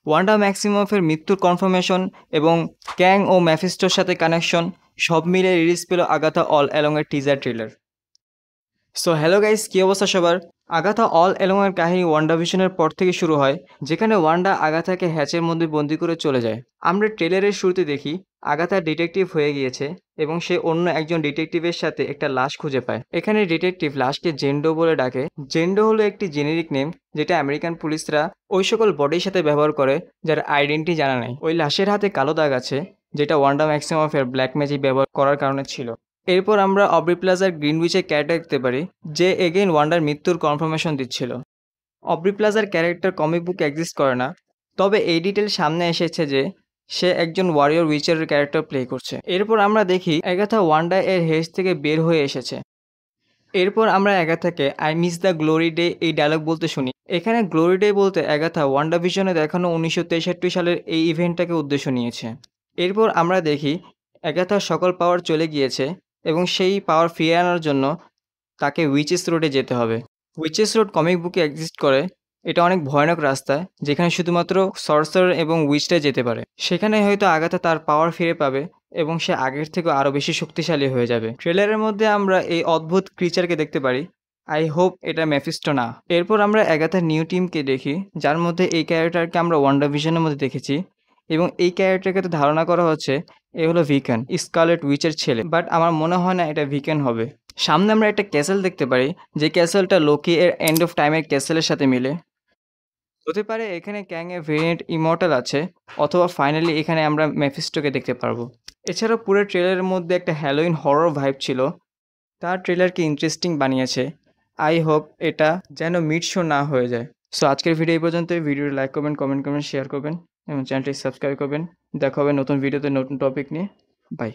Wanda ম্যাক্সিমফের মৃত্যুর confirmation এবং ক্যাং ও ম্যাফিস্টোর সাথে কানেকশন সব মিলে রিলিজ পেল আগাথা অল অ্যালংয়ের teaser trailer. So hello guys, কী অবস্থা সবার? আগাথা অল অ্যালংয়ের কাহিনী ওয়ান্ডাভিশনের পর থেকে শুরু হয়, যেখানে ওয়ান্ডা আগাথাকে হ্যাচের মধ্যে বন্দি করে চলে যায়। আমরা ট্রেলারের শুরুতে দেখি আগাথা ডিটেকটিভ হয়ে গিয়েছে এবং সে অন্য একজন ডিটেকটিভের সাথে একটা লাশ খুঁজে পায়। এখানে ডিটেকটিভ লাশকে জেন্ডো বলে ডাকে। জেন্ডো হলো একটি জেনেরিক নেম যেটা আমেরিকান পুলিশরা ওই সকল বডির সাথে ব্যবহার করে যার আইডেন্টি জানা নেই। ওই লাশের হাতে কালো দাগ আছে, যেটা ওয়ান্ডা ম্যাক্সিমফের ব্ল্যাক ম্যাজিক ব্যবহার করার কারণে ছিল। এরপর আমরা অব্রি প্লাজার গ্রিনউইচের ক্যারেক্টার দেখতে পারি, যে এগেইন ওয়ান্ডার মৃত্যুর কনফার্মেশন দিচ্ছিল। অব্রি প্লাজার ক্যারেক্টার কমিক বুক এক্সিস্ট করে না, তবে এই ডিটেল সামনে এসেছে যে সে একজন ওয়ারিয়র উইচারের ক্যারেক্টার প্লে করছে। এরপর আমরা দেখি আগাথা ওয়ান্ডা এর হেজ থেকে বের হয়ে এসেছে। এরপর আমরা আগাথাকে I miss the glory day এই ডায়লগ বলতে শুনি। এখানে গ্লোরি ডে বলতে আগাথা ওয়ান্ডা ভিশনে দেখানো 1963 সালের এই ইভেন্টটাকে উদ্দেশ্য নিয়েছে। এরপর আমরা দেখি আগাথার সকল পাওয়ার চলে গিয়েছে এবং সেই পাওয়ার ফিরিয়ে আনার জন্য তাকে উইচেস রোডে যেতে হবে। উইচেস রোড কমিক বুকে এক্সিস্ট করে। এটা অনেক ভয়ানক রাস্তা, যেখানে শুধুমাত্র সর্সারার এবং উইচটাই যেতে পারে। সেখানে হয়তো আগাথা তার পাওয়ার ফিরে পাবে এবং সে আগের থেকে আরও বেশি শক্তিশালী হয়ে যাবে। ট্রেলারের মধ্যে আমরা এই অদ্ভুত ক্রিচারকে দেখতে পারি। আই হোপ এটা ম্যাফিস্টো না। এরপর আমরা আগাথার নিউ টিমকে দেখি, যার মধ্যে এই ক্যারেক্টারকে আমরা ওয়ান্ডা ভিশনের মধ্যে দেখেছি এবং এই ক্যারেক্টারকে তো ধারণা করা হচ্ছে এ হলো ভিকেন, স্কারলেট উইচের ছেলে। বাট আমার মনে হয় না এটা ভিকেন হবে। সামনে আমরা একটা ক্যাসেল দেখতে পারি, যে ক্যাসেলটা লোকি এর এন্ড অফ টাইমের ক্যাসেলের সাথে মিলে। হতে পারে এখানে ক্যাং এর ভেরিয়েন্ট ইমর্টাল আছে, অথবা ফাইনালি এখানে আমরা ম্যাফিস্টোকে দেখতে পারবো। এছাড়াও পুরো ট্রেলারের মধ্যে একটা হ্যালোইন হরর ভাইব ছিল, তার ট্রেলারকে ইন্টারেস্টিং বানিয়েছে। আই হোপ এটা যেন মিড শো না হয়ে যায়। সো আজকের ভিডিও এই পর্যন্ত। ভিডিওটি লাইক করবেন, কমেন্ট করবেন, শেয়ার করবেন এবং চ্যানেলটি সাবস্ক্রাইব করবেন। দেখা হবে নতুন ভিডিওতে নতুন টপিক নিয়ে। বাই।